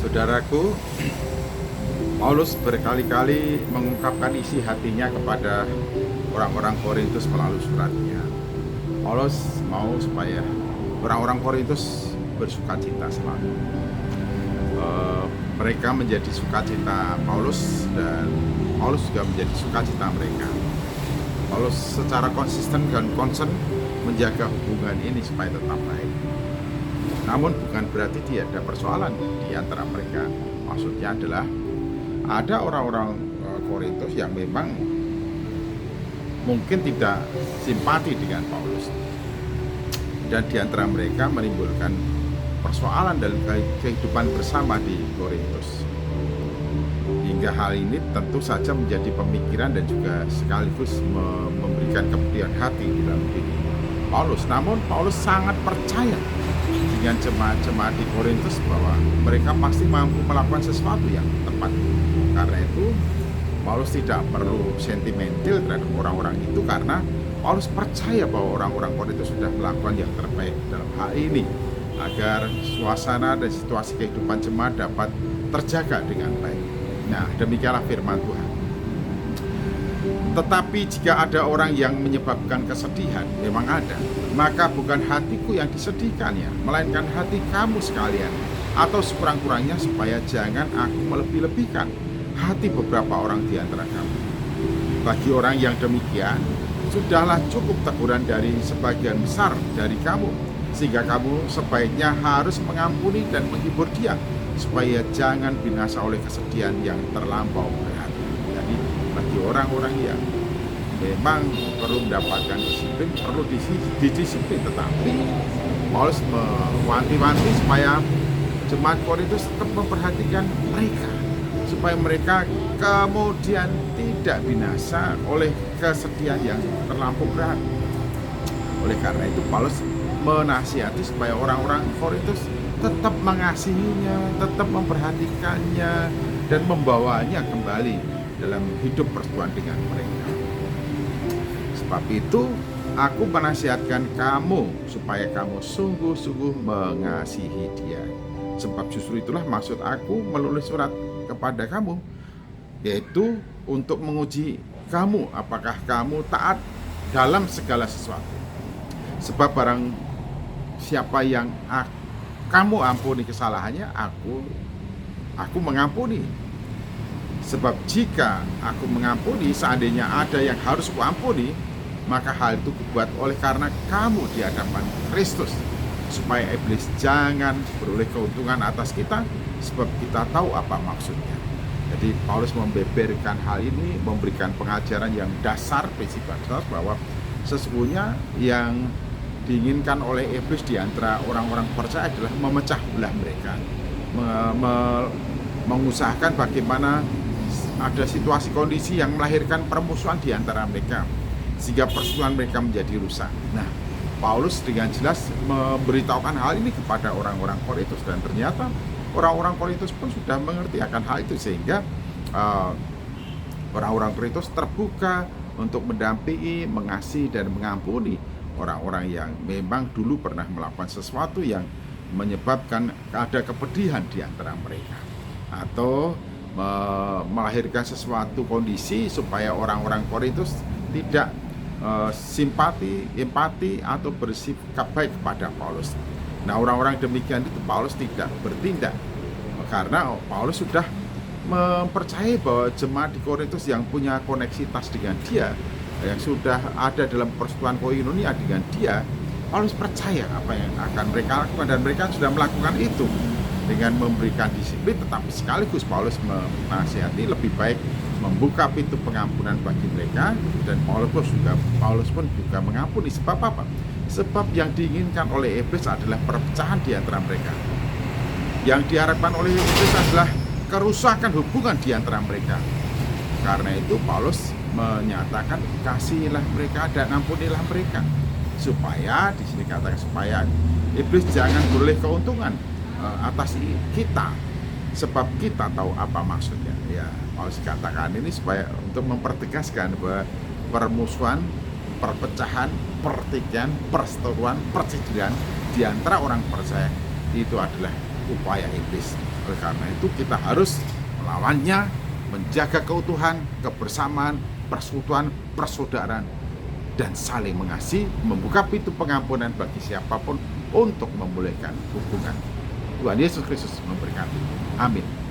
Saudaraku, Paulus berkali-kali mengungkapkan isi hatinya kepada orang-orang Korintus melalui suratnya. Paulus mau supaya orang-orang Korintus bersukacita selalu. Mereka menjadi sukacita Paulus dan Paulus juga menjadi sukacita mereka. Paulus secara konsisten dan concern menjaga hubungan ini supaya tetap baik. Namun bukan berarti tidak ada persoalan di antara mereka. Maksudnya adalah ada orang-orang Korintus yang memang mungkin tidak simpati dengan Paulus, dan di antara mereka menimbulkan persoalan dalam kehidupan bersama di Korintus. Hingga hal ini tentu saja menjadi pemikiran dan juga sekaligus memberikan kepedihan hati dalam diri Paulus. Namun Paulus sangat percaya dengan jemaat-jemaat di Korintus bahwa mereka pasti mampu melakukan sesuatu yang tepat. Karena itu Paulus tidak perlu sentimental terhadap orang-orang itu, karena Paulus percaya bahwa orang-orang Korintus sudah melakukan yang terbaik dalam hal ini agar suasana dan situasi kehidupan jemaat dapat terjaga dengan baik. Nah, demikianlah firman Tuhan. Tetapi jika ada orang yang menyebabkan kesedihan, memang ada, maka bukan hatiku yang disedihkannya, melainkan hati kamu sekalian, atau sekurang-kurangnya supaya jangan aku melebih-lebihkan hati beberapa orang di antara kamu. Bagi orang yang demikian, sudahlah cukup teguran dari sebagian besar dari kamu, sehingga kamu sebaiknya harus mengampuni dan menghibur dia, supaya jangan binasa oleh kesedihan yang terlampau berat. Jadi bagi orang-orang yang memang perlu mendapatkan disiplin, perlu didisiplin, tetapi Paulus mewanti-wanti supaya jemaat Korintus tetap memperhatikan mereka, supaya mereka kemudian tidak binasa oleh kesedihan yang terlampau berat. Oleh karena itu Paulus menasihati supaya orang-orang Korintus tetap mengasihinya, tetap memperhatikannya, dan membawanya kembali dalam hidup persekutuan dengan mereka. Sebab itu aku menasihatkan kamu supaya kamu sungguh-sungguh mengasihi dia. Sebab justru itulah maksud aku menulis surat kepada kamu, yaitu untuk menguji kamu apakah kamu taat dalam segala sesuatu. Sebab barang siapa yang kamu ampuni kesalahannya, aku mengampuni. Sebab jika aku mengampuni, seandainya ada yang harus kuampuni, maka hal itu kubuat oleh karena kamu di hadapan Kristus, supaya iblis jangan beroleh keuntungan atas kita, sebab kita tahu apa maksudnya. Jadi Paulus membeberkan hal ini, memberikan pengajaran yang dasar, prinsip dasar bahwa sesungguhnya yang diinginkan oleh iblis di antara orang-orang percaya adalah memecah belah mereka, mengusahakan bagaimana ada situasi kondisi yang melahirkan permusuhan di antara mereka, sehingga persekutuan mereka menjadi rusak. Nah, Paulus dengan jelas memberitahukan hal ini kepada orang-orang Korintus, dan ternyata orang-orang Korintus pun sudah mengerti akan hal itu, sehingga orang-orang Korintus terbuka untuk mendampingi, mengasihi, dan mengampuni orang-orang yang memang dulu pernah melakukan sesuatu yang menyebabkan ada kepedihan di antara mereka, atau melahirkan sesuatu kondisi supaya orang-orang Korintus tidak simpati, empati, atau bersikap baik kepada Paulus. Nah, orang-orang demikian itu Paulus tidak bertindak, karena Paulus sudah mempercayai bahwa jemaat di Korintus yang punya koneksitas dengan dia, yang sudah ada dalam persekutuan koinonia dengan dia, Paulus percaya apa yang akan mereka lakukan, dan mereka sudah melakukan itu dengan memberikan disiplin. Tetapi sekaligus Paulus menasihati lebih baik membuka pintu pengampunan bagi mereka, dan Paulus pun juga mengampuni. Sebab apa? Sebab yang diinginkan oleh iblis adalah perpecahan di antara mereka. Yang diharapkan oleh iblis adalah kerusakan hubungan di antara mereka. Karena itu Paulus menyatakan kasihilah mereka dan ampunilah mereka, supaya di sini katakan supaya iblis jangan beroleh keuntungan atas kita, sebab kita tahu apa maksudnya. Ya, Paulus katakan ini supaya untuk mempertegaskan bahwa permusuhan, perpecahan, pertikaian, perseteruan, percederaan di antara orang percaya itu adalah upaya iblis. Oleh karena itu kita harus melawannya, menjaga keutuhan, kebersamaan, persekutuan, persaudaraan, dan saling mengasihi, membuka pintu pengampunan bagi siapapun untuk memulihkan hubungan. Tuhan Yesus Kristus memberkati. Amin.